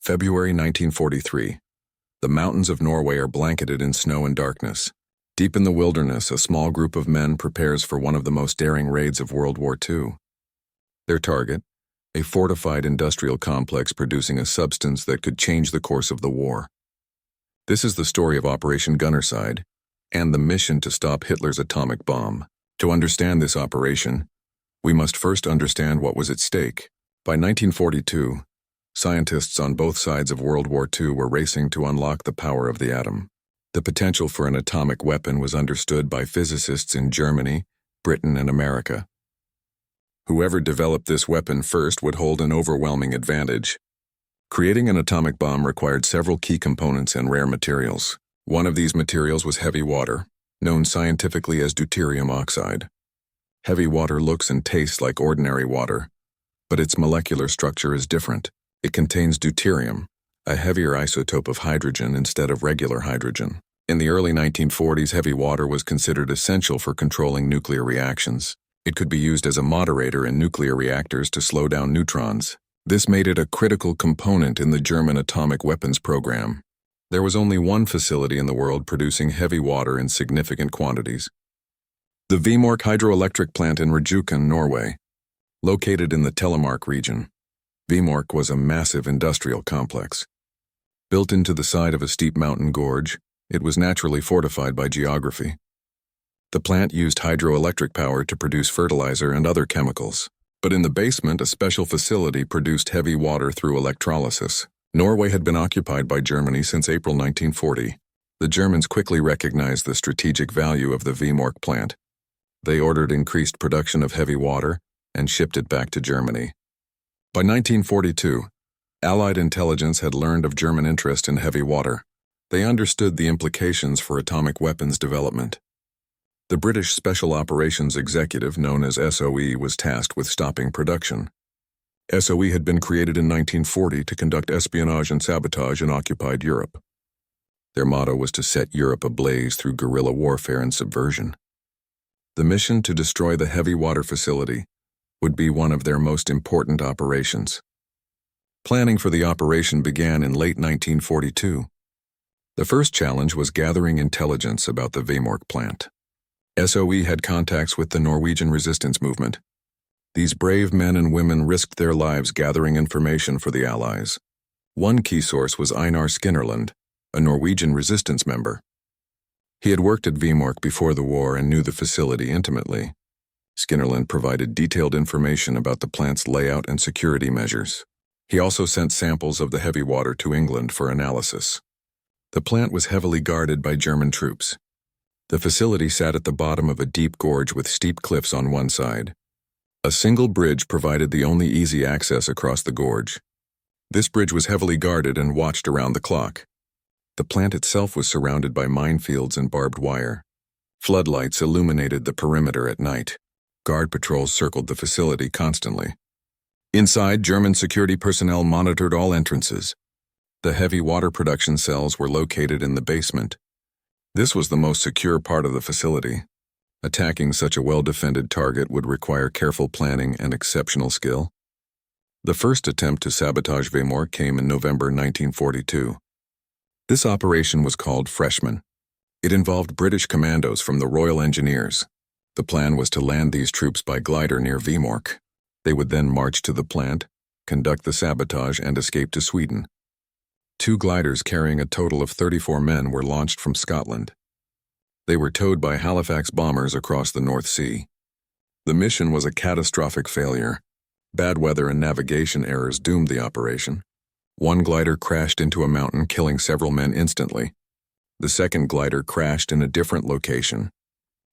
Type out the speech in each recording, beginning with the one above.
February 1943. The mountains of Norway are blanketed in snow and darkness. Deep in the wilderness, a small group of men prepares for one of the most daring raids of World War II. Their target, a fortified industrial complex producing a substance that could change the course of the war. This is the story of Operation Gunnerside and the mission to stop Hitler's atomic bomb. To understand this operation, we must first understand what was at stake. By 1942, scientists on both sides of World War II were racing to unlock the power of the atom. The potential for an atomic weapon was understood by physicists in Germany, Britain, and America. Whoever developed this weapon first would hold an overwhelming advantage. Creating an atomic bomb required several key components and rare materials. One of these materials was heavy water, known scientifically as deuterium oxide. Heavy water looks and tastes like ordinary water, but its molecular structure is different. It contains deuterium, a heavier isotope of hydrogen instead of regular hydrogen. In the early 1940s, heavy water was considered essential for controlling nuclear reactions. It could be used as a moderator in nuclear reactors to slow down neutrons. This made it a critical component in the German atomic weapons program. There was only one facility in the world producing heavy water in significant quantities. The Vemork hydroelectric plant in Rjukan, Norway. Located in the Telemark region, Vemork was a massive industrial complex. Built into the side of a steep mountain gorge, it was naturally fortified by geography. The plant used hydroelectric power to produce fertilizer and other chemicals. But in the basement, a special facility produced heavy water through electrolysis. Norway had been occupied by Germany since April 1940. The Germans quickly recognized the strategic value of the Vemork plant. They ordered increased production of heavy water and shipped it back to Germany. By 1942, Allied intelligence had learned of German interest in heavy water. They understood the implications for atomic weapons development. The British Special Operations Executive, known as SOE, was tasked with stopping production. SOE had been created in 1940 to conduct espionage and sabotage in occupied Europe. Their motto was to set Europe ablaze through guerrilla warfare and subversion. The mission to destroy the heavy water facility would be one of their most important operations. Planning for the operation began in late 1942. The first challenge was gathering intelligence about the Vemork plant. SOE had contacts with the Norwegian resistance movement. These brave men and women risked their lives gathering information for the Allies. One key source was Einar Skinnerland, a Norwegian resistance member. He had worked at Vemork before the war and knew the facility intimately. Skinnerland provided detailed information about the plant's layout and security measures. He also sent samples of the heavy water to England for analysis. The plant was heavily guarded by German troops. The facility sat at the bottom of a deep gorge with steep cliffs on one side. A single bridge provided the only easy access across the gorge. This bridge was heavily guarded and watched around the clock. The plant itself was surrounded by minefields and barbed wire. Floodlights illuminated the perimeter at night. Guard patrols circled the facility constantly. Inside, German security personnel monitored all entrances. The heavy water production cells were located in the basement. This was the most secure part of the facility. Attacking such a well-defended target would require careful planning and exceptional skill. The first attempt to sabotage Vemork came in November 1942. This operation was called Freshman. It involved British commandos from the Royal Engineers. The plan was to land these troops by glider near Vemork. They would then march to the plant, conduct the sabotage, and escape to Sweden. 2 gliders carrying a total of 34 men were launched from Scotland. They were towed by Halifax bombers across the North Sea. The mission was a catastrophic failure. Bad weather and navigation errors doomed the operation. One glider crashed into a mountain, killing several men instantly. The second glider crashed in a different location.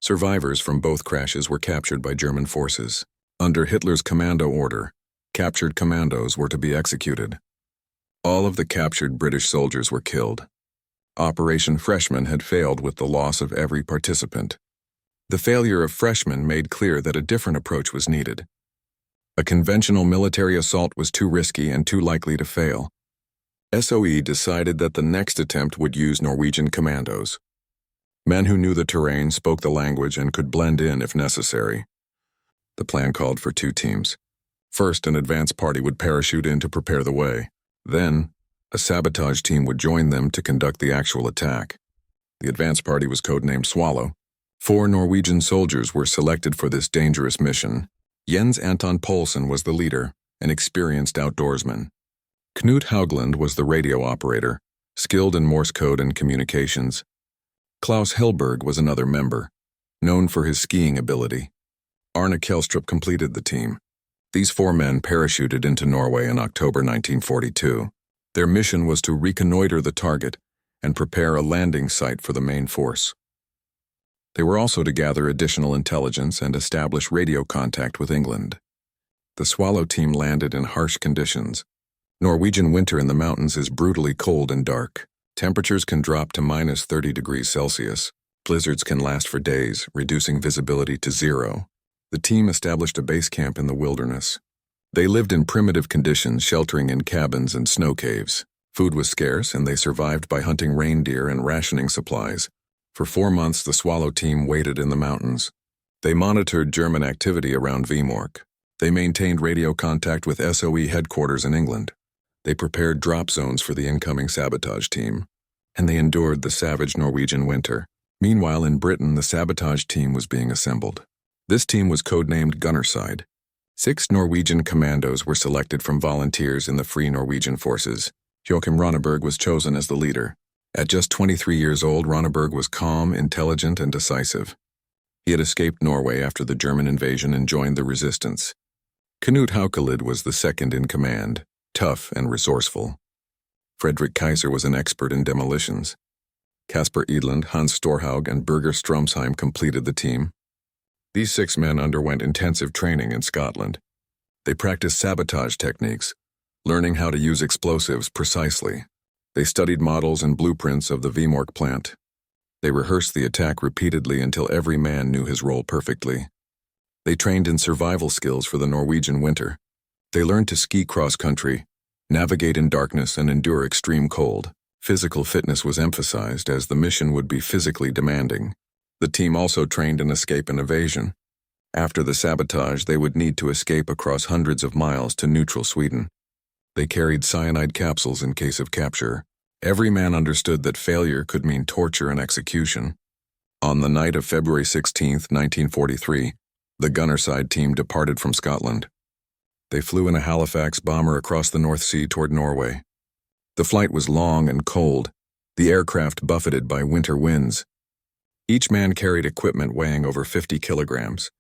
Survivors from both crashes were captured by German forces. Under Hitler's commando order, captured commandos were to be executed. All of the captured British soldiers were killed. Operation Freshman had failed with the loss of every participant. The failure of Freshman made clear that a different approach was needed. A conventional military assault was too risky and too likely to fail. SOE decided that the next attempt would use Norwegian Commandos. Men who knew the terrain, spoke the language, and could blend in if necessary. The plan called for 2 teams. First, an advance party would parachute in to prepare the way. Then, A sabotage team would join them to conduct the actual attack. The advance party was codenamed Swallow. 4 Norwegian soldiers were selected for this dangerous mission. Jens Anton Poulsen was the leader, an experienced outdoorsman. Knut Haugland was the radio operator, skilled in Morse code and communications. Klaus Hellberg was another member, known for his skiing ability. Arne Kjellstrup completed the team. These 4 men parachuted into Norway in October 1942. Their mission was to reconnoiter the target and prepare a landing site for the main force. They were also to gather additional intelligence and establish radio contact with England. The Swallow team landed in harsh conditions. Norwegian winter in the mountains is brutally cold and dark. Temperatures can drop to minus 30 degrees Celsius. Blizzards can last for days, reducing visibility to 0. The team established a base camp in the wilderness. They lived in primitive conditions, sheltering in cabins and snow caves. Food was scarce, and they survived by hunting reindeer and rationing supplies. For 4 months, the Swallow team waited in the mountains. They monitored German activity around Vemork. They maintained radio contact with SOE headquarters in England. They prepared drop zones for the incoming sabotage team. And they endured the savage Norwegian winter. Meanwhile, in Britain, the sabotage team was being assembled. This team was codenamed Gunnerside. 6 Norwegian Commandos were selected from volunteers in the Free Norwegian Forces. Joachim Ronneberg was chosen as the leader. At just 23 years old, Ronneberg was calm, intelligent, and decisive. He had escaped Norway after the German invasion and joined the resistance. Knut Haukelid was the second in command, tough and resourceful. Fredrik Kaiser was an expert in demolitions. Kasper Edlund, Hans Storhaug, and Birger Stromsheim completed the team. These 6 men underwent intensive training in Scotland. They practiced sabotage techniques, learning how to use explosives precisely. They studied models and blueprints of the Vemork plant. They rehearsed the attack repeatedly until every man knew his role perfectly. They trained in survival skills for the Norwegian winter. They learned to ski cross-country, navigate in darkness, and endure extreme cold. Physical fitness was emphasized as the mission would be physically demanding. The team also trained in escape and evasion. After the sabotage, they would need to escape across hundreds of miles to neutral Sweden. They carried cyanide capsules in case of capture. Every man understood that failure could mean torture and execution. On the night of February 16, 1943, the Gunnerside team departed from Scotland. They flew in a Halifax bomber across the North Sea toward Norway. The flight was long and cold, the aircraft buffeted by winter winds. Each man carried equipment weighing over 50 kilograms.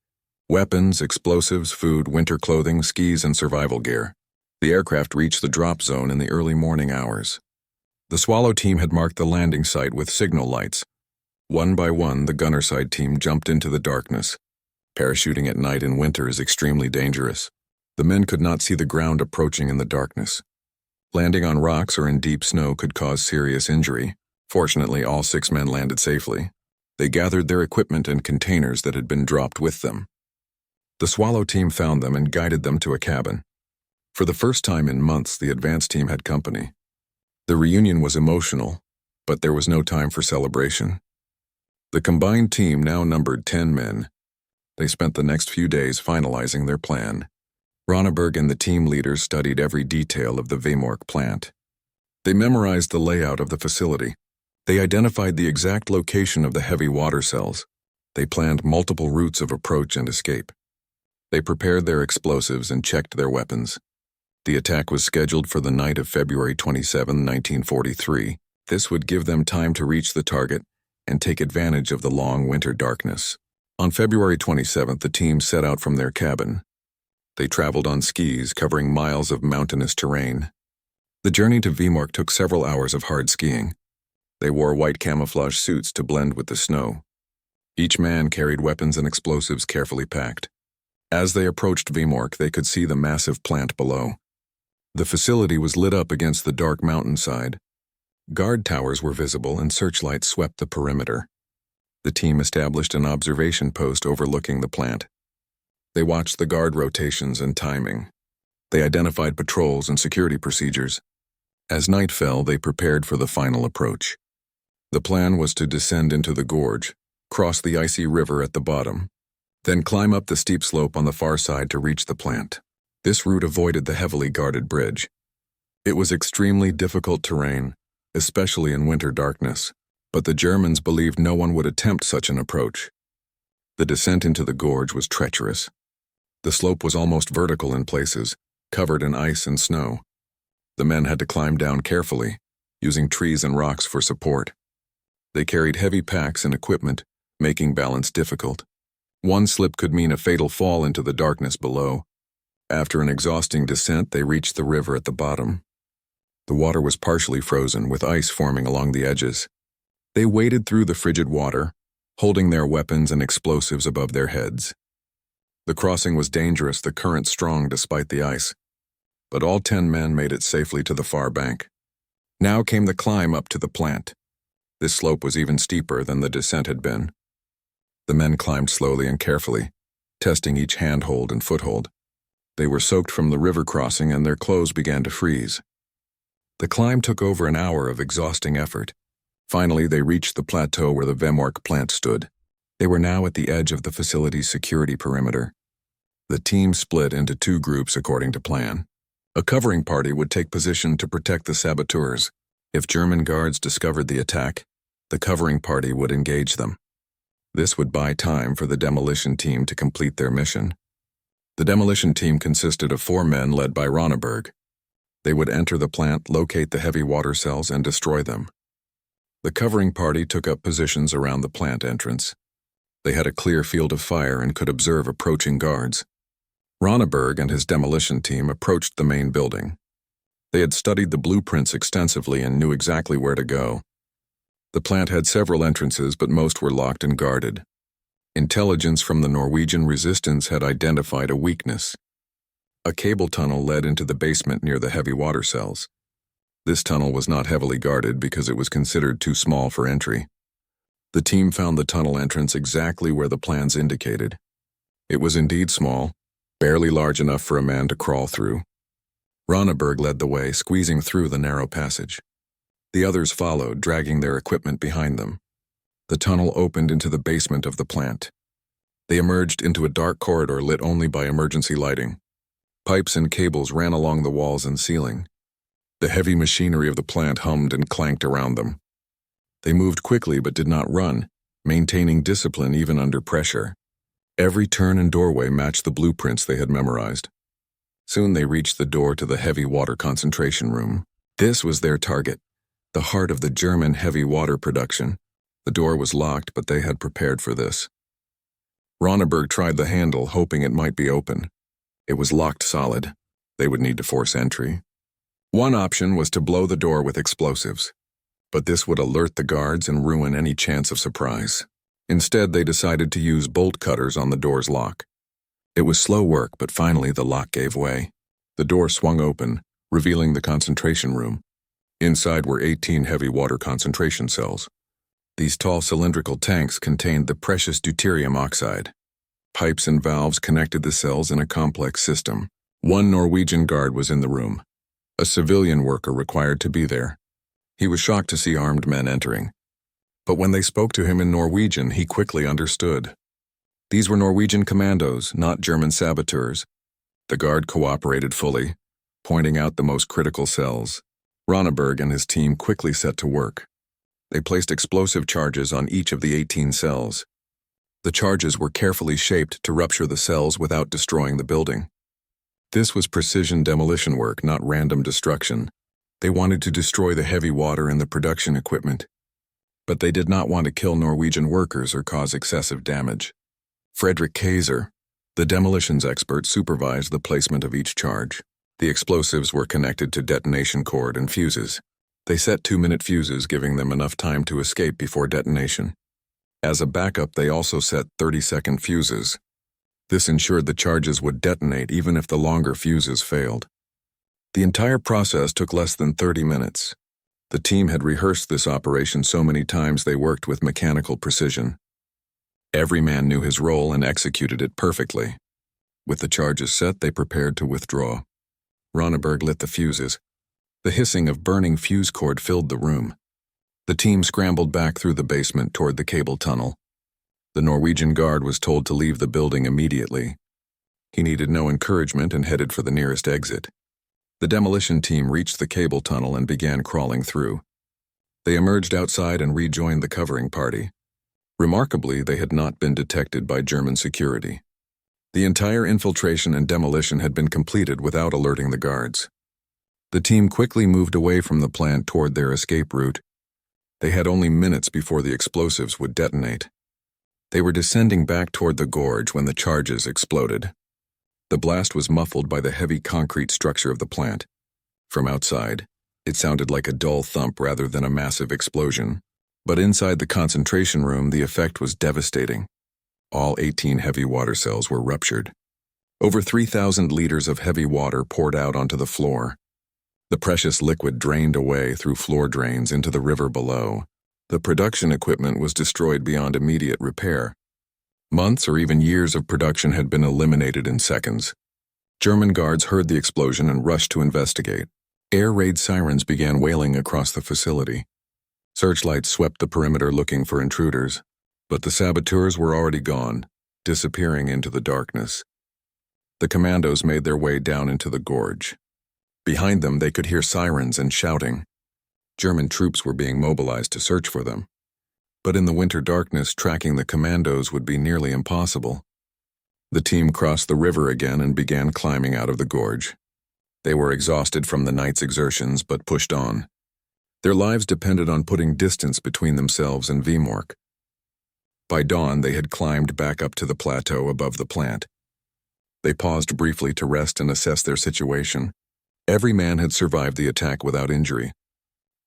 Weapons, explosives, food, winter clothing, skis, and survival gear. The aircraft reached the drop zone in the early morning hours. The Swallow team had marked the landing site with signal lights. One by one, the Gunnerside team jumped into the darkness. Parachuting at night in winter is extremely dangerous. The men could not see the ground approaching in the darkness. Landing on rocks or in deep snow could cause serious injury. Fortunately, all 6 men landed safely. They gathered their equipment in containers that had been dropped with them. The Swallow team found them and guided them to a cabin. For the first time in months, the advance team had company. The reunion was emotional, but there was no time for celebration. The combined team now numbered 10 men. They spent the next few days finalizing their plan. Ronneberg and the team leaders studied every detail of the Vemork plant. They memorized the layout of the facility. They identified the exact location of the heavy water cells. They planned multiple routes of approach and escape. They prepared their explosives and checked their weapons. The attack was scheduled for the night of February 27, 1943. This would give them time to reach the target and take advantage of the long winter darkness. On February 27th, the team set out from their cabin. They traveled on skis, covering miles of mountainous terrain. The journey to Vemork took several hours of hard skiing. They wore white camouflage suits to blend with the snow. Each man carried weapons and explosives carefully packed. As they approached Vemork, they could see the massive plant below. The facility was lit up against the dark mountainside. Guard towers were visible and searchlights swept the perimeter. The team established an observation post overlooking the plant. They watched the guard rotations and timing. They identified patrols and security procedures. As night fell, they prepared for the final approach. The plan was to descend into the gorge, cross the icy river at the bottom, then climb up the steep slope on the far side to reach the plant. This route avoided the heavily guarded bridge. It was extremely difficult terrain, especially in winter darkness, but the Germans believed no one would attempt such an approach. The descent into the gorge was treacherous. The slope was almost vertical in places, covered in ice and snow. The men had to climb down carefully, using trees and rocks for support. They carried heavy packs and equipment, making balance difficult. One slip could mean a fatal fall into the darkness below. After an exhausting descent, they reached the river at the bottom. The water was partially frozen, with ice forming along the edges. They waded through the frigid water, holding their weapons and explosives above their heads. The crossing was dangerous, the current strong despite the ice, but all 10 men made it safely to the far bank. Now came the climb up to the plant. This slope was even steeper than the descent had been. The men climbed slowly and carefully, testing each handhold and foothold. They were soaked from the river crossing and their clothes began to freeze. The climb took over an hour of exhausting effort. Finally, they reached the plateau where the Vemork plant stood. They were now at the edge of the facility's security perimeter. The team split into 2 groups according to plan. A covering party would take position to protect the saboteurs. If German guards discovered the attack, the covering party would engage them. This would buy time for the demolition team to complete their mission. The demolition team consisted of 4 men led by Ronneberg. They would enter the plant, locate the heavy water cells, and destroy them. The covering party took up positions around the plant entrance. They had a clear field of fire and could observe approaching guards. Ronneberg and his demolition team approached the main building. They had studied the blueprints extensively and knew exactly where to go. The plant had several entrances, but most were locked and guarded. Intelligence from the Norwegian resistance had identified a weakness. A cable tunnel led into the basement near the heavy water cells. This tunnel was not heavily guarded because it was considered too small for entry. The team found the tunnel entrance exactly where the plans indicated. It was indeed small, barely large enough for a man to crawl through. Ronneberg led the way, squeezing through the narrow passage. The others followed, dragging their equipment behind them. The tunnel opened into the basement of the plant. They emerged into a dark corridor lit only by emergency lighting. Pipes and cables ran along the walls and ceiling. The heavy machinery of the plant hummed and clanked around them. They moved quickly but did not run, maintaining discipline even under pressure. Every turn and doorway matched the blueprints they had memorized. Soon they reached the door to the heavy water concentration room. This was their target, the heart of the German heavy water production. The door was locked, but they had prepared for this. Ronneberg tried the handle, hoping it might be open. It was locked solid. They would need to force entry. One option was to blow the door with explosives, but this would alert the guards and ruin any chance of surprise. Instead, they decided to use bolt cutters on the door's lock. It was slow work, but finally the lock gave way. The door swung open, revealing the concentration room. Inside were 18 heavy water concentration cells. These tall cylindrical tanks contained the precious deuterium oxide. Pipes and valves connected the cells in a complex system. One Norwegian guard was in the room. A civilian worker required to be there. He was shocked to see armed men entering. But when they spoke to him in Norwegian, he quickly understood. These were Norwegian Commandos, not German saboteurs. The guard cooperated fully, pointing out the most critical cells. Ronneberg and his team quickly set to work. They placed explosive charges on each of the 18 cells. The charges were carefully shaped to rupture the cells without destroying the building. This was precision demolition work, not random destruction. They wanted to destroy the heavy water and the production equipment. But they did not want to kill Norwegian workers or cause excessive damage. Frederick Kaiser, the demolitions expert, supervised the placement of each charge. The explosives were connected to detonation cord and fuses. They set 2-minute fuses, giving them enough time to escape before detonation. As a backup, they also set 30-second fuses. This ensured the charges would detonate even if the longer fuses failed. The entire process took less than 30 minutes. The team had rehearsed this operation so many times they worked with mechanical precision. Every man knew his role and executed it perfectly. With the charges set, they prepared to withdraw. Ronneberg lit the fuses. The hissing of burning fuse cord filled the room. The team scrambled back through the basement toward the cable tunnel. The Norwegian guard was told to leave the building immediately. He needed no encouragement and headed for the nearest exit. The demolition team reached the cable tunnel and began crawling through. They emerged outside and rejoined the covering party. Remarkably, they had not been detected by German security. The entire infiltration and demolition had been completed without alerting the guards. The team quickly moved away from the plant toward their escape route. They had only minutes before the explosives would detonate. They were descending back toward the gorge when the charges exploded. The blast was muffled by the heavy concrete structure of the plant. From outside, it sounded like a dull thump rather than a massive explosion. But inside the concentration room, the effect was devastating. All 18 heavy water cells were ruptured. Over 3,000 liters of heavy water poured out onto the floor. The precious liquid drained away through floor drains into the river below. The production equipment was destroyed beyond immediate repair. Months or even years of production had been eliminated in seconds. German guards heard the explosion and rushed to investigate. Air raid sirens began wailing across the facility. Searchlights swept the perimeter looking for intruders, but the saboteurs were already gone, disappearing into the darkness. The commandos made their way down into the gorge. Behind them, they could hear sirens and shouting. German troops were being mobilized to search for them. But in the winter darkness, tracking the commandos would be nearly impossible. The team crossed the river again and began climbing out of the gorge. They were exhausted from the night's exertions, but pushed on. Their lives depended on putting distance between themselves and Vemork. By dawn, they had climbed back up to the plateau above the plant. They paused briefly to rest and assess their situation. Every man had survived the attack without injury.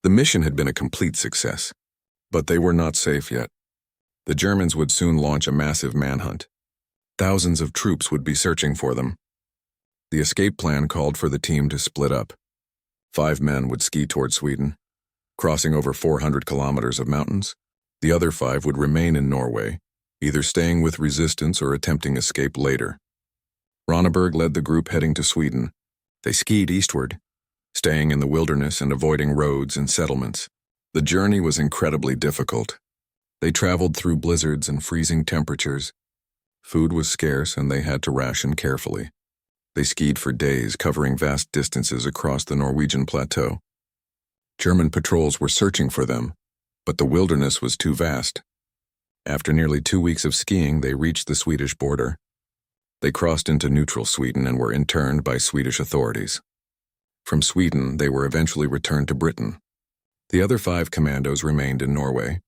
The mission had been a complete success. But they were not safe yet. The Germans would soon launch a massive manhunt. Thousands of troops would be searching for them. The escape plan called for the team to split up. 5 men would ski toward Sweden, crossing over 400 kilometers of mountains. The other 5 would remain in Norway, either staying with resistance or attempting escape later. Ronneberg led the group heading to Sweden. They skied eastward, staying in the wilderness and avoiding roads and settlements. The journey was incredibly difficult. They traveled through blizzards and freezing temperatures. Food was scarce and they had to ration carefully. They skied for days, covering vast distances across the Norwegian plateau. German patrols were searching for them, but the wilderness was too vast. After nearly 2 weeks of skiing, they reached the Swedish border. They crossed into neutral Sweden and were interned by Swedish authorities. From Sweden, they were eventually returned to Britain. The other 5 commandos remained in Norway.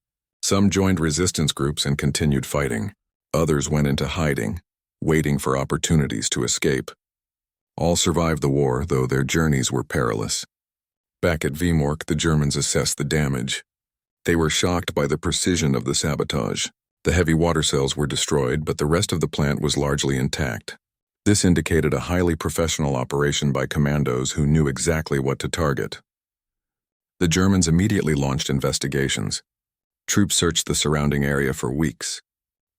Some joined resistance groups and continued fighting. Others went into hiding, waiting for opportunities to escape. All survived the war, though their journeys were perilous. Back at Vemork, the Germans assessed the damage. They were shocked by the precision of the sabotage. The heavy water cells were destroyed, but the rest of the plant was largely intact. This indicated a highly professional operation by commandos who knew exactly what to target. The Germans immediately launched investigations. Troops searched the surrounding area for weeks.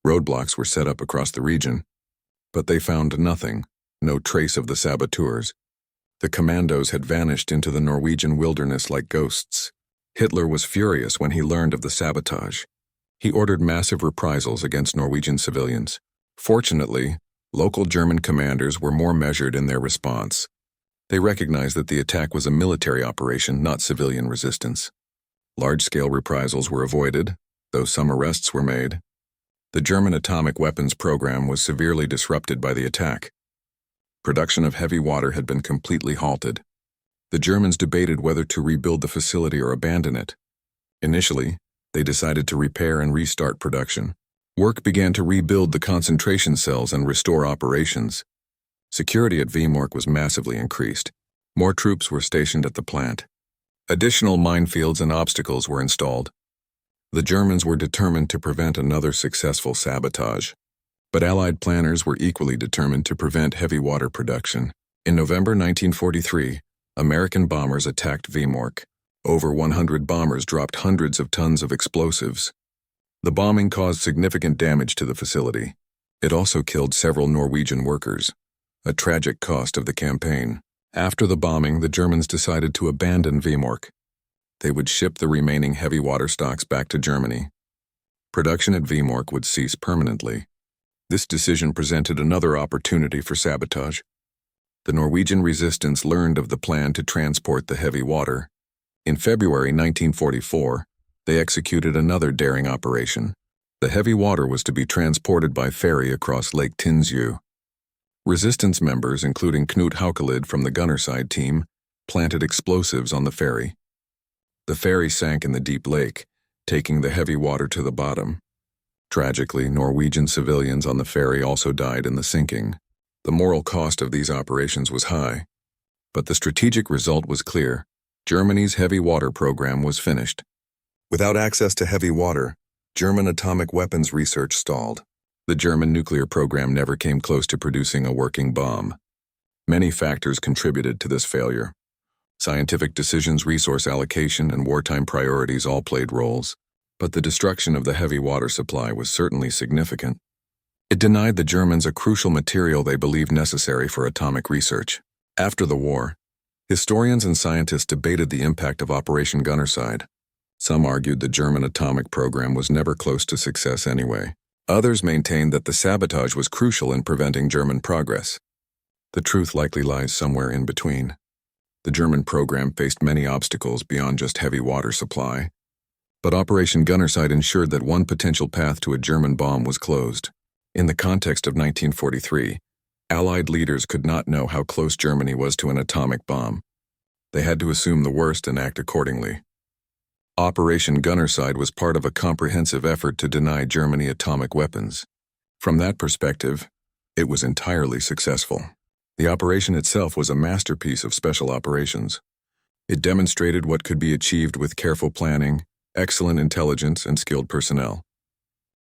Roadblocks were set up across the region, but they found nothing, no trace of the saboteurs. The commandos had vanished into the Norwegian wilderness like ghosts. Hitler was furious when he learned of the sabotage. He ordered massive reprisals against Norwegian civilians. Fortunately, local German commanders were more measured in their response. They recognized that the attack was a military operation, not civilian resistance. Large-scale reprisals were avoided, though some arrests were made. The German atomic weapons program was severely disrupted by the attack. Production of heavy water had been completely halted. The Germans debated whether to rebuild the facility or abandon it. Initially, they decided to repair and restart production. Work began to rebuild the concentration cells and restore operations. Security at Vemork was massively increased. More troops were stationed at the plant. Additional minefields and obstacles were installed. The Germans were determined to prevent another successful sabotage. But Allied planners were equally determined to prevent heavy water production. In November 1943, American bombers attacked Vemork. Over 100 bombers dropped hundreds of tons of explosives. The bombing caused significant damage to the facility. It also killed several Norwegian workers, a tragic cost of the campaign. After the bombing, the Germans decided to abandon Vemork. They would ship the remaining heavy water stocks back to Germany. Production at Vemork would cease permanently. This decision presented another opportunity for sabotage. the Norwegian resistance learned of the plan to transport the heavy water. In February 1944, they executed another daring operation. The heavy water was to be transported by ferry across Lake Tinzu. Resistance members, including Knut Haukelid from the gunnerside team, planted explosives on the ferry. The ferry sank in the deep lake, taking the heavy water to the bottom. Tragically, Norwegian civilians on the ferry also died in the sinking. The moral cost of these operations was high, but the strategic result was clear. Germany's heavy water program was finished. Without access to heavy water, German atomic weapons research stalled. The German nuclear program never came close to producing a working bomb. Many factors contributed to this failure. Scientific decisions, resource allocation, and wartime priorities all played roles, but the destruction of the heavy water supply was certainly significant. It denied the Germans a crucial material they believed necessary for atomic research. After the war, historians and scientists debated the impact of Operation Gunnerside. Some argued the German atomic program was never close to success anyway. Others maintained that the sabotage was crucial in preventing German progress. The truth likely lies somewhere in between. The German program faced many obstacles beyond just heavy water supply, but Operation Gunnerside ensured that one potential path to a German bomb was closed. In the context of 1943, Allied leaders could not know how close Germany was to an atomic bomb. They had to assume the worst and act accordingly. Operation Gunnerside was part of a comprehensive effort to deny Germany atomic weapons. From that perspective, it was entirely successful. The operation itself was a masterpiece of special operations. It demonstrated what could be achieved with careful planning, excellent intelligence, and skilled personnel.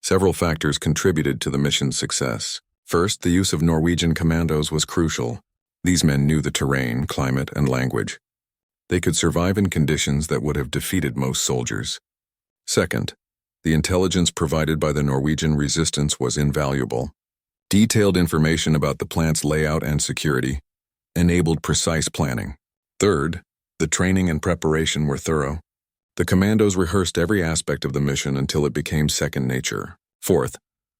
Several factors contributed to the mission's success. First, the use of Norwegian Commandos was crucial. These men knew the terrain, climate, and language. They could survive in conditions that would have defeated most soldiers. Second, the intelligence provided by the Norwegian resistance was invaluable. Detailed information about the plant's layout and security enabled precise planning. Third, the training and preparation were thorough. The commandos rehearsed every aspect of the mission until it became second nature. Fourth,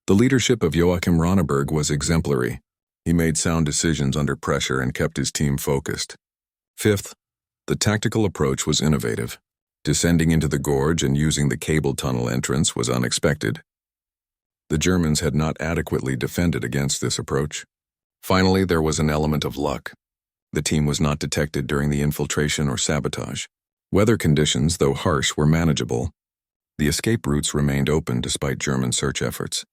the leadership of Joachim Ronneberg was exemplary. He made sound decisions under pressure and kept his team focused. Fifth, the tactical approach was innovative. Descending into the gorge and using the cable tunnel entrance was unexpected. The Germans had not adequately defended against this approach. Finally, there was an element of luck. The team was not detected during the infiltration or sabotage. Weather conditions, though harsh, were manageable. The escape routes remained open despite German search efforts.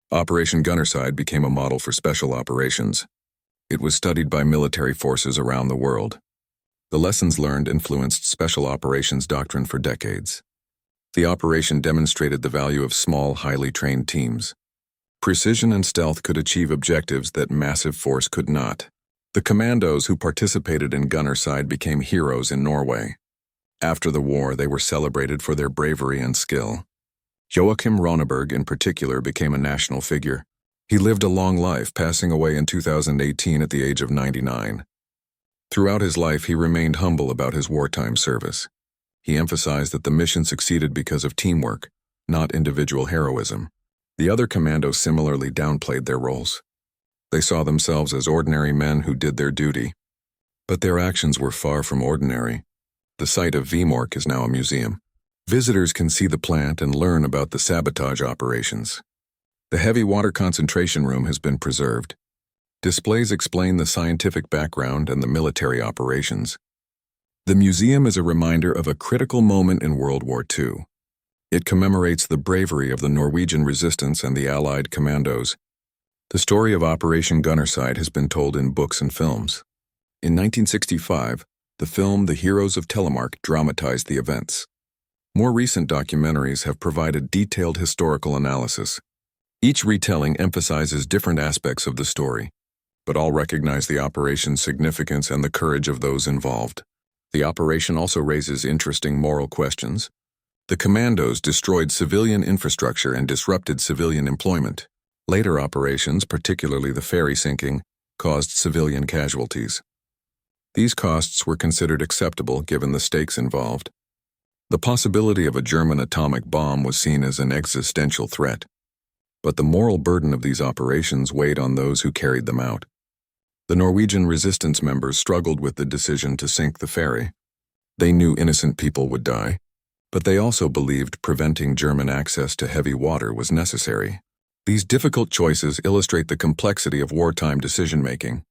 Operation Gunnerside became a model for special operations. It was studied by military forces around the world. The lessons learned influenced special operations doctrine for decades. The operation demonstrated the value of small, highly trained teams. Precision and stealth could achieve objectives that massive force could not. The commandos who participated in Gunnerside became heroes in Norway. After the war, they were celebrated for their bravery and skill. Joachim Ronneberg, in particular, became a national figure. He lived a long life, passing away in 2018 at the age of 99. Throughout his life, he remained humble about his wartime service. He emphasized that the mission succeeded because of teamwork, not individual heroism. The other commandos similarly downplayed their roles. They saw themselves as ordinary men who did their duty. But their actions were far from ordinary. The site of Vemork is now a museum. Visitors can see the plant and learn about the sabotage operations. The heavy water concentration room has been preserved. Displays explain the scientific background and the military operations. The museum is a reminder of a critical moment in World War II. It commemorates the bravery of the Norwegian resistance and the Allied commandos. The story of Operation Gunnerside has been told in books and films. In 1965, the film The Heroes of Telemark dramatized the events. More recent documentaries have provided detailed historical analysis. Each retelling emphasizes different aspects of the story, but all recognize the operation's significance and the courage of those involved. The operation also raises interesting moral questions. The commandos destroyed civilian infrastructure and disrupted civilian employment. Later operations, particularly the ferry sinking, caused civilian casualties. These costs were considered acceptable given the stakes involved. The possibility of a German atomic bomb was seen as an existential threat, but the moral burden of these operations weighed on those who carried them out. The Norwegian resistance members struggled with the decision to sink the ferry. They knew innocent people would die, but they also believed preventing German access to heavy water was necessary. These difficult choices illustrate the complexity of wartime decision-making.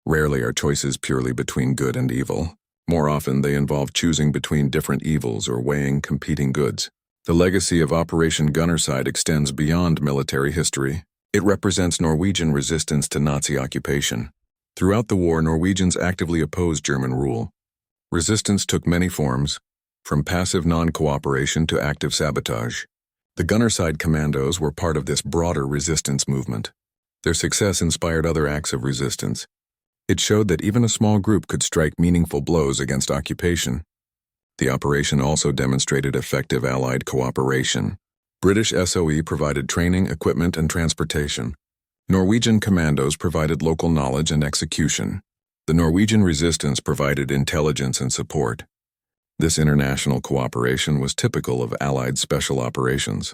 Rarely are choices purely between good and evil. More often, they involve choosing between different evils or weighing competing goods. The legacy of Operation Gunnerside extends beyond military history. It represents Norwegian resistance to Nazi occupation. Throughout the war, Norwegians actively opposed German rule. Resistance took many forms, from passive non-cooperation to active sabotage. The Gunnerside Commandos were part of this broader resistance movement. Their success inspired other acts of resistance. It showed that even a small group could strike meaningful blows against occupation. The operation also demonstrated effective Allied cooperation. British SOE provided training, equipment, and transportation. Norwegian Commandos provided local knowledge and execution. The Norwegian resistance provided intelligence and support. This international cooperation was typical of Allied special operations.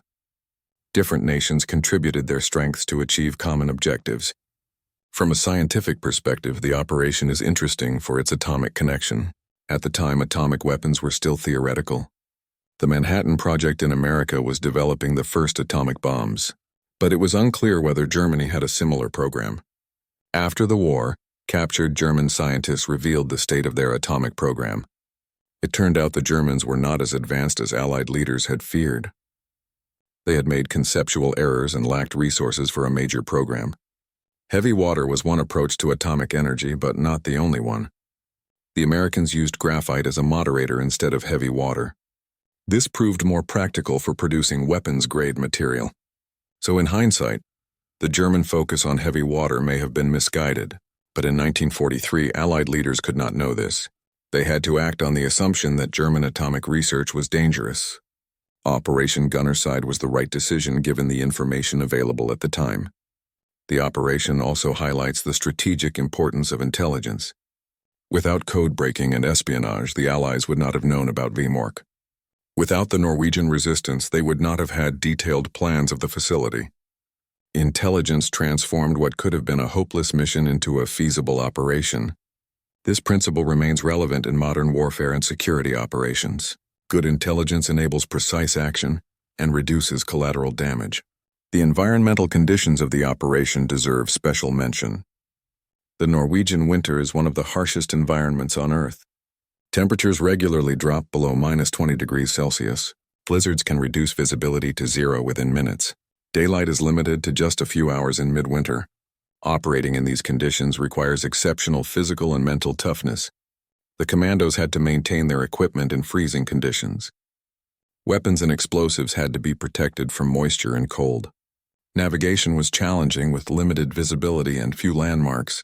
Different nations contributed their strengths to achieve common objectives. From a scientific perspective, the operation is interesting for its atomic connection. At the time, atomic weapons were still theoretical. The Manhattan Project in America was developing the first atomic bombs, but it was unclear whether Germany had a similar program. After the war, captured German scientists revealed the state of their atomic program. It turned out the Germans were not as advanced as Allied leaders had feared. They had made conceptual errors and lacked resources for a major program. Heavy water was one approach to atomic energy, but not the only one. The Americans used graphite as a moderator instead of heavy water. This proved more practical for producing weapons-grade material. So in hindsight, the German focus on heavy water may have been misguided, but in 1943, Allied leaders could not know this. They had to act on the assumption that German atomic research was dangerous. Operation Gunnerside was the right decision given the information available at the time. The operation also highlights the strategic importance of intelligence. Without code-breaking and espionage, the Allies would not have known about Vemork. Without the Norwegian resistance, they would not have had detailed plans of the facility. Intelligence transformed what could have been a hopeless mission into a feasible operation. This principle remains relevant in modern warfare and security operations. Good intelligence enables precise action and reduces collateral damage. The environmental conditions of the operation deserve special mention. The Norwegian winter is one of the harshest environments on Earth. Temperatures regularly drop below -20 degrees Celsius. Blizzards can reduce visibility to zero within minutes. Daylight is limited to just a few hours in midwinter. Operating in these conditions requires exceptional physical and mental toughness. The commandos had to maintain their equipment in freezing conditions. Weapons and explosives had to be protected from moisture and cold. Navigation was challenging with limited visibility and few landmarks.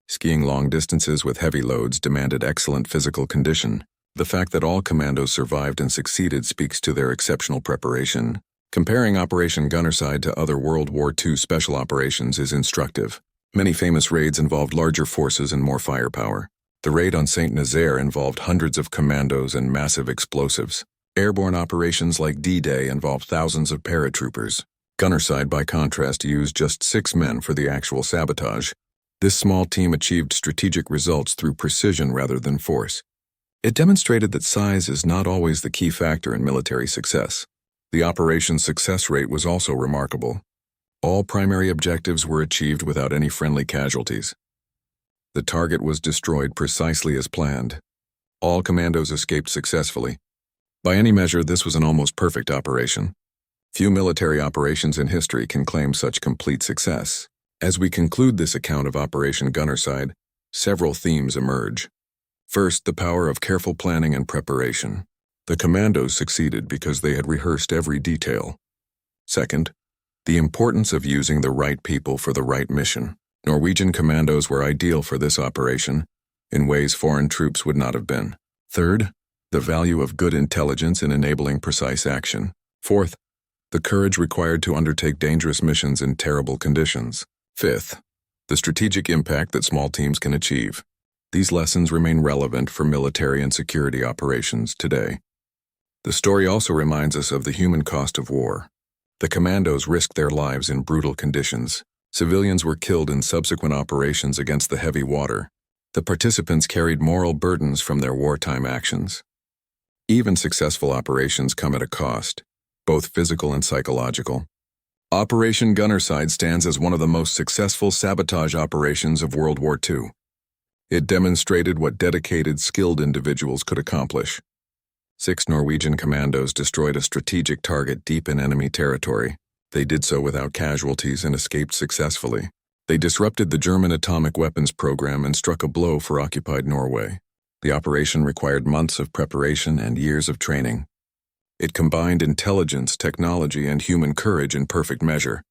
Skiing long distances with heavy loads demanded excellent physical condition. The fact that all commandos survived and succeeded speaks to their exceptional preparation. Comparing Operation Gunnerside to other World War II special operations is instructive. Many famous raids involved larger forces and more firepower. The raid on St. Nazaire involved hundreds of commandos and massive explosives. Airborne operations like D-Day involved thousands of paratroopers. Gunnerside, by contrast, used just 6 men for the actual sabotage. This small team achieved strategic results through precision rather than force. It demonstrated that size is not always the key factor in military success. The operation's success rate was also remarkable. All primary objectives were achieved without any friendly casualties. The target was destroyed precisely as planned. All commandos escaped successfully. By any measure, this was an almost perfect operation. Few military operations in history can claim such complete success. As we conclude this account of Operation Gunnerside, several themes emerge. First, the power of careful planning and preparation. The commandos succeeded because they had rehearsed every detail. Second, the importance of using the right people for the right mission. Norwegian commandos were ideal for this operation, in ways foreign troops would not have been. Third, the value of good intelligence in enabling precise action. Fourth, the courage required to undertake dangerous missions in terrible conditions. Fifth, the strategic impact that small teams can achieve. These lessons remain relevant for military and security operations today. The story also reminds us of the human cost of war. The commandos risked their lives in brutal conditions. Civilians were killed in subsequent operations against the heavy water. The participants carried moral burdens from their wartime actions. Even successful operations come at a cost, both physical and psychological. Operation Gunnerside stands as one of the most successful sabotage operations of World War II. It demonstrated what dedicated, skilled individuals could accomplish. 6 Norwegian Commandos destroyed a strategic target deep in enemy territory. They did so without casualties and escaped successfully. They disrupted the German atomic weapons program and struck a blow for occupied Norway. The operation required months of preparation and years of training. It combined intelligence, technology, and human courage in perfect measure.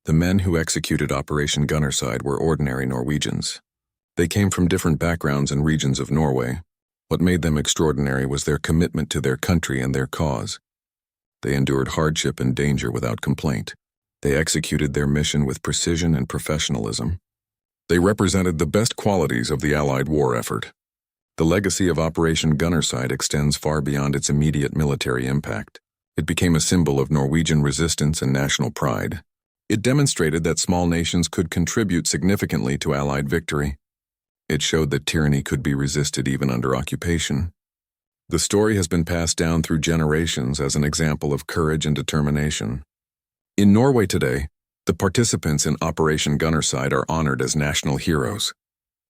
The men who executed Operation Gunnerside were ordinary Norwegians. They came from different backgrounds and regions of Norway. What made them extraordinary was their commitment to their country and their cause. They endured hardship and danger without complaint. They executed their mission with precision and professionalism. They represented the best qualities of the Allied war effort. The legacy of Operation Gunnerside extends far beyond its immediate military impact. It became a symbol of Norwegian resistance and national pride. It demonstrated that small nations could contribute significantly to Allied victory. It showed that tyranny could be resisted even under occupation. The story has been passed down through generations as an example of courage and determination. In Norway today, the participants in Operation Gunnerside are honored as national heroes.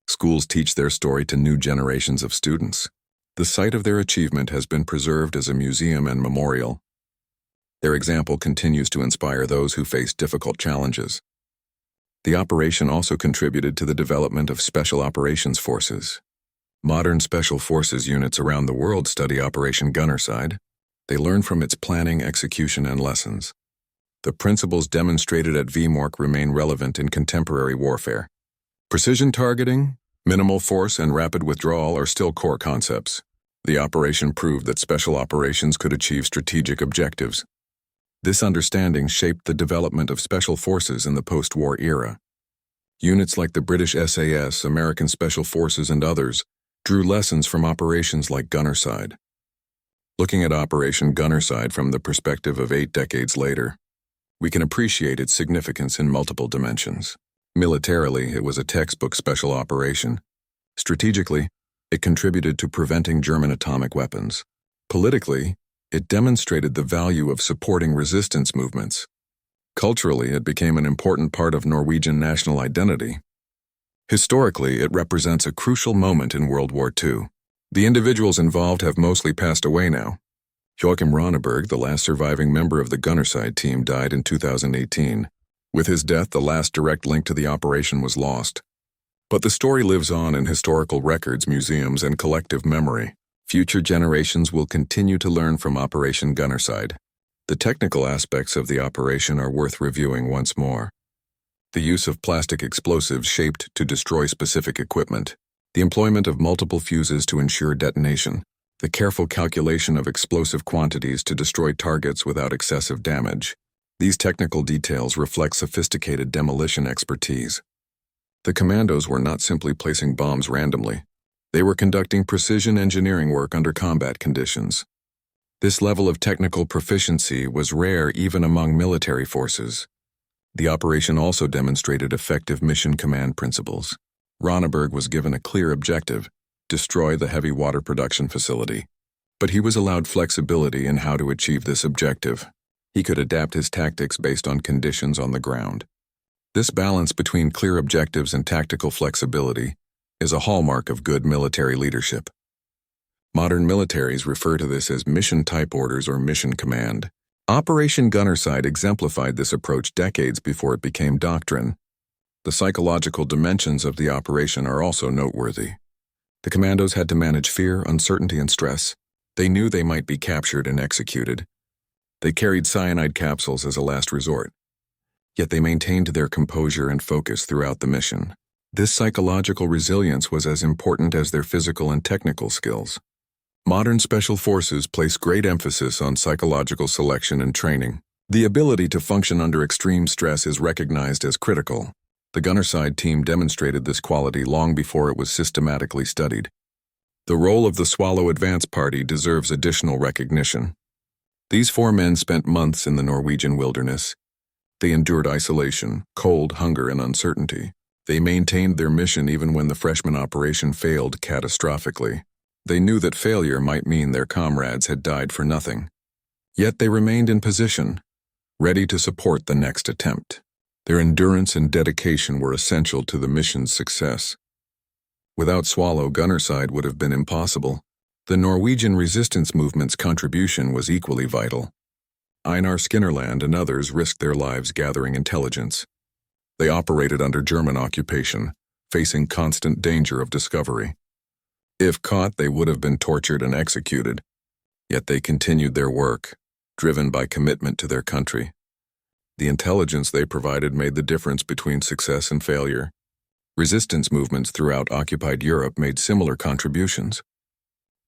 Schools teach their story to new generations of students. The site of their achievement has been preserved as a museum and memorial. Their example continues to inspire those who face difficult challenges. The operation also contributed to the development of special operations forces. Modern special forces units around the world study Operation Gunnerside. They learn from its planning, execution, and lessons. The principles demonstrated at Vemork remain relevant in contemporary warfare. Precision targeting, minimal force, and rapid withdrawal are still core concepts. The operation proved that special operations could achieve strategic objectives. This understanding shaped the development of special forces in the post-war era. Units like the British SAS, American Special Forces, and others drew lessons from operations like Gunnerside. Looking at Operation Gunnerside from the perspective of 8 decades later, we can appreciate its significance in multiple dimensions. Militarily, it was a textbook special operation. Strategically, it contributed to preventing German atomic weapons. Politically, it demonstrated the value of supporting resistance movements. Culturally, it became an important part of Norwegian national identity. Historically, it represents a crucial moment in World War II. The individuals involved have mostly passed away now. Joachim Ronneberg, the last surviving member of the Gunnerside team, died in 2018. With his death, the last direct link to the operation was lost. But the story lives on in historical records, museums, and collective memory. Future generations will continue to learn from Operation Gunnerside. The technical aspects of the operation are worth reviewing once more. The use of plastic explosives shaped to destroy specific equipment. The employment of multiple fuses to ensure detonation. The careful calculation of explosive quantities to destroy targets without excessive damage. These technical details reflect sophisticated demolition expertise. The commandos were not simply placing bombs randomly. They were conducting precision engineering work under combat conditions. This level of technical proficiency was rare even among military forces. The operation also demonstrated effective mission command principles. Ronneberg was given a clear objective: destroy the heavy water production facility. But he was allowed flexibility in how to achieve this objective. He could adapt his tactics based on conditions on the ground. This balance between clear objectives and tactical flexibility is a hallmark of good military leadership. Modern militaries refer to this as mission type orders or mission command. Operation Gunnerside exemplified this approach decades before it became doctrine. The psychological dimensions of the operation are also noteworthy. The commandos had to manage fear, uncertainty, and stress. They knew they might be captured and executed. They carried cyanide capsules as a last resort. Yet they maintained their composure and focus throughout the mission. This psychological resilience was as important as their physical and technical skills. Modern special forces place great emphasis on psychological selection and training. The ability to function under extreme stress is recognized as critical. The Gunnerside team demonstrated this quality long before it was systematically studied. The role of the Swallow Advance Party deserves additional recognition. These 4 men spent months in the Norwegian wilderness. They endured isolation, cold, hunger, and uncertainty. They maintained their mission even when the freshman operation failed catastrophically. They knew that failure might mean their comrades had died for nothing. Yet they remained in position, ready to support the next attempt. Their endurance and dedication were essential to the mission's success. Without Swallow, gunnerside would have been impossible. The Norwegian resistance movement's contribution was equally vital. Einar Skinnerland and others risked their lives gathering intelligence. They operated under German occupation, facing constant danger of discovery. If caught, they would have been tortured and executed. Yet they continued their work, driven by commitment to their country. The intelligence they provided made the difference between success and failure. Resistance movements throughout occupied Europe made similar contributions.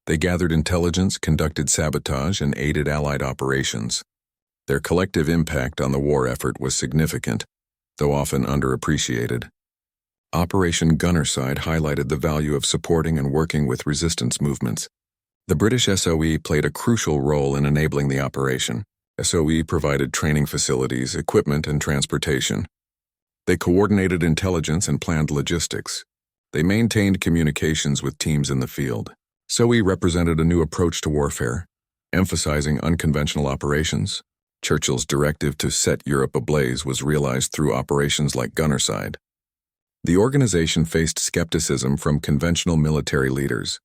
They gathered intelligence, conducted sabotage, and aided Allied operations. Their collective impact on the war effort was significant, though often underappreciated. Operation Gunnerside highlighted the value of supporting and working with resistance movements. The British SOE played a crucial role in enabling the operation. SOE provided training facilities, equipment, and transportation. They coordinated intelligence and planned logistics. They maintained communications with teams in the field. SOE represented a new approach to warfare, emphasizing unconventional operations. Churchill's directive to set Europe ablaze was realized through operations like Gunnerside. The organization faced skepticism from conventional military leaders.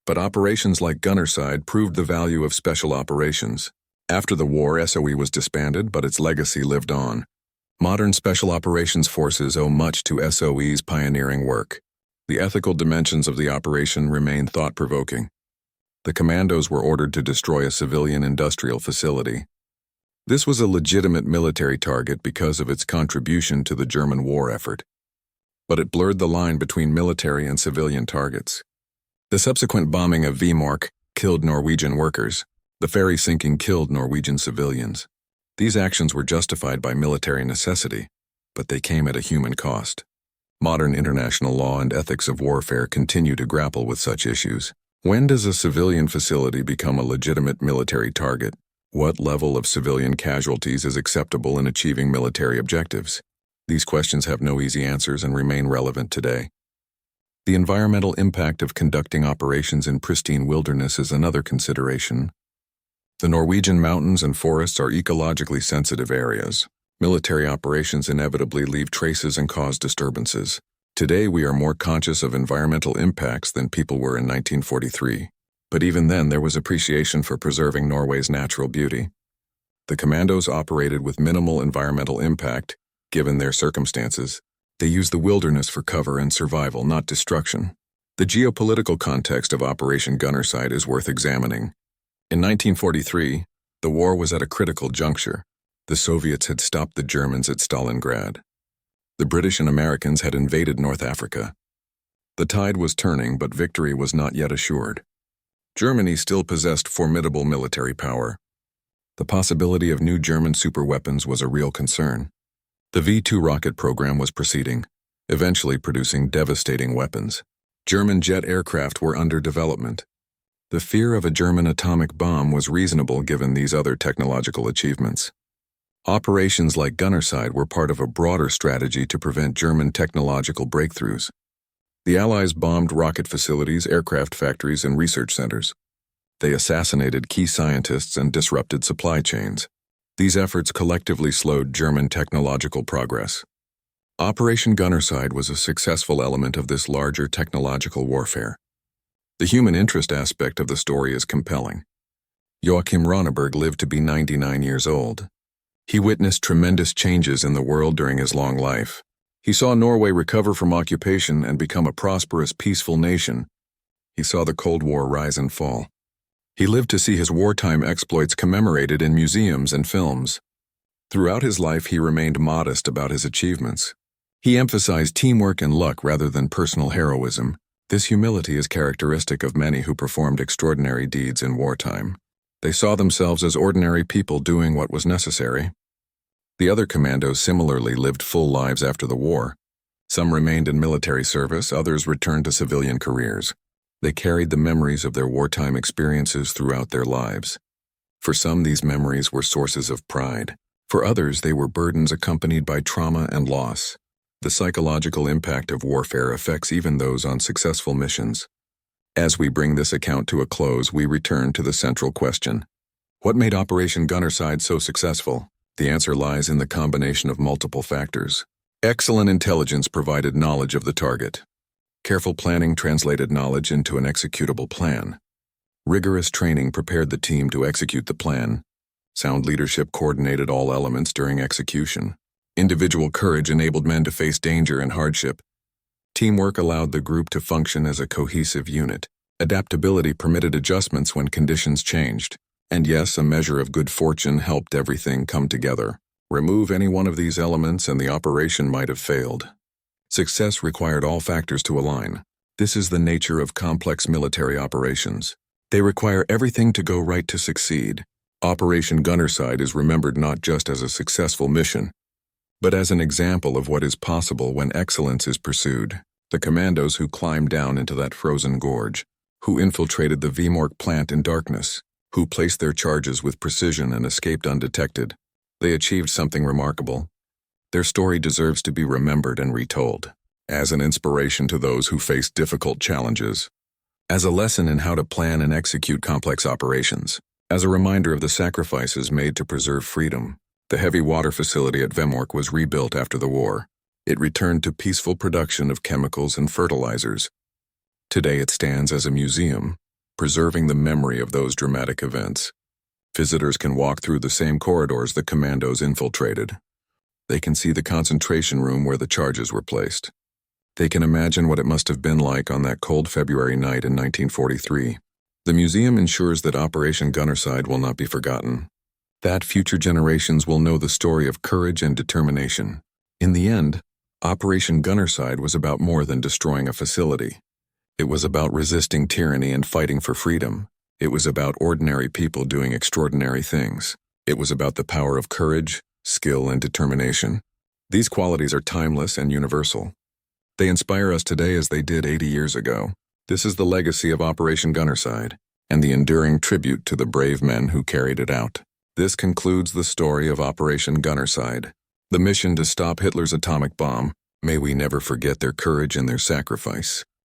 But operations like Gunnerside proved the value of special operations. After the war, SOE was disbanded, but its legacy lived on. Modern special operations forces owe much to SOE's pioneering work. The ethical dimensions of the operation remain thought-provoking. The commandos were ordered to destroy a civilian industrial facility. This was a legitimate military target because of its contribution to the German war effort. But it blurred the line between military and civilian targets. The subsequent bombing of Vemork killed Norwegian workers. The ferry sinking killed Norwegian civilians. These actions were justified by military necessity, but they came at a human cost. Modern international law and ethics of warfare continue to grapple with such issues. When does a civilian facility become a legitimate military target? What level of civilian casualties is acceptable in achieving military objectives? These questions have no easy answers and remain relevant today. The environmental impact of conducting operations in pristine wilderness is another consideration. The Norwegian mountains and forests are ecologically sensitive areas. Military operations inevitably leave traces and cause disturbances. Today, we are more conscious of environmental impacts than people were in 1943. But even then, there was appreciation for preserving Norway's natural beauty. The commandos operated with minimal environmental impact, given their circumstances. They used the wilderness for cover and survival, not destruction. The geopolitical context of Operation Gunnerside is worth examining. In 1943, the war was at a critical juncture. The Soviets had stopped the Germans at Stalingrad. The British and Americans had invaded North Africa. The tide was turning, but victory was not yet assured. Germany still possessed formidable military power. The possibility of new German superweapons was a real concern. The V-2 rocket program was proceeding, eventually producing devastating weapons. German jet aircraft were under development. The fear of a German atomic bomb was reasonable given these other technological achievements. Operations like Gunnerside were part of a broader strategy to prevent German technological breakthroughs. The Allies bombed rocket facilities, aircraft factories, and research centers. They assassinated key scientists and disrupted supply chains. These efforts collectively slowed German technological progress. Operation Gunnerside was a successful element of this larger technological warfare. The human interest aspect of the story is compelling. Joachim Ronneberg lived to be 99 years old. He witnessed tremendous changes in the world during his long life. He saw Norway recover from occupation and become a prosperous, peaceful nation. He saw the Cold War rise and fall. He lived to see his wartime exploits commemorated in museums and films. Throughout his life, he remained modest about his achievements. He emphasized teamwork and luck rather than personal heroism. This humility is characteristic of many who performed extraordinary deeds in wartime. They saw themselves as ordinary people doing what was necessary. The other commandos similarly lived full lives after the war. Some remained in military service, others returned to civilian careers. They carried the memories of their wartime experiences throughout their lives. For some, these memories were sources of pride. For others, they were burdens accompanied by trauma and loss. The psychological impact of warfare affects even those on successful missions. As we bring this account to a close, we return to the central question. What made Operation Gunnerside so successful? The answer lies in the combination of multiple factors. Excellent intelligence provided knowledge of the target. Careful planning translated knowledge into an executable plan. Rigorous training prepared the team to execute the plan. Sound leadership coordinated all elements during execution. Individual courage enabled men to face danger and hardship. Teamwork allowed the group to function as a cohesive unit. Adaptability permitted adjustments when conditions changed. And yes, a measure of good fortune helped everything come together. Remove any one of these elements and the operation might have failed. Success required all factors to align. This is the nature of complex military operations. They require everything to go right to succeed. Operation Gunnerside is remembered not just as a successful mission, but as an example of what is possible when excellence is pursued. The commandos who climbed down into that frozen gorge, who infiltrated the Vemork plant in darkness, who placed their charges with precision and escaped undetected, they achieved something remarkable. Their story deserves to be remembered and retold, as an inspiration to those who face difficult challenges, as a lesson in how to plan and execute complex operations, as a reminder of the sacrifices made to preserve freedom. The heavy water facility at Vemork was rebuilt after the war. It returned to peaceful production of chemicals and fertilizers. Today it stands as a museum, preserving the memory of those dramatic events. Visitors can walk through the same corridors the commandos infiltrated. They can see the concentration room where the charges were placed. They can imagine what it must have been like on that cold February night in 1943. The museum ensures that Operation Gunnerside will not be forgotten, that future generations will know the story of courage and determination. In the end, Operation Gunnerside was about more than destroying a facility. It was about resisting tyranny and fighting for freedom. It was about ordinary people doing extraordinary things. It was about the power of courage, skill, and determination. These qualities are timeless and universal. They inspire us today as they did 80 years ago. This is the legacy of Operation Gunnerside, and the enduring tribute to the brave men who carried it out. This concludes the story of Operation Gunnerside, the mission to stop Hitler's atomic bomb. May we never forget their courage and their sacrifice.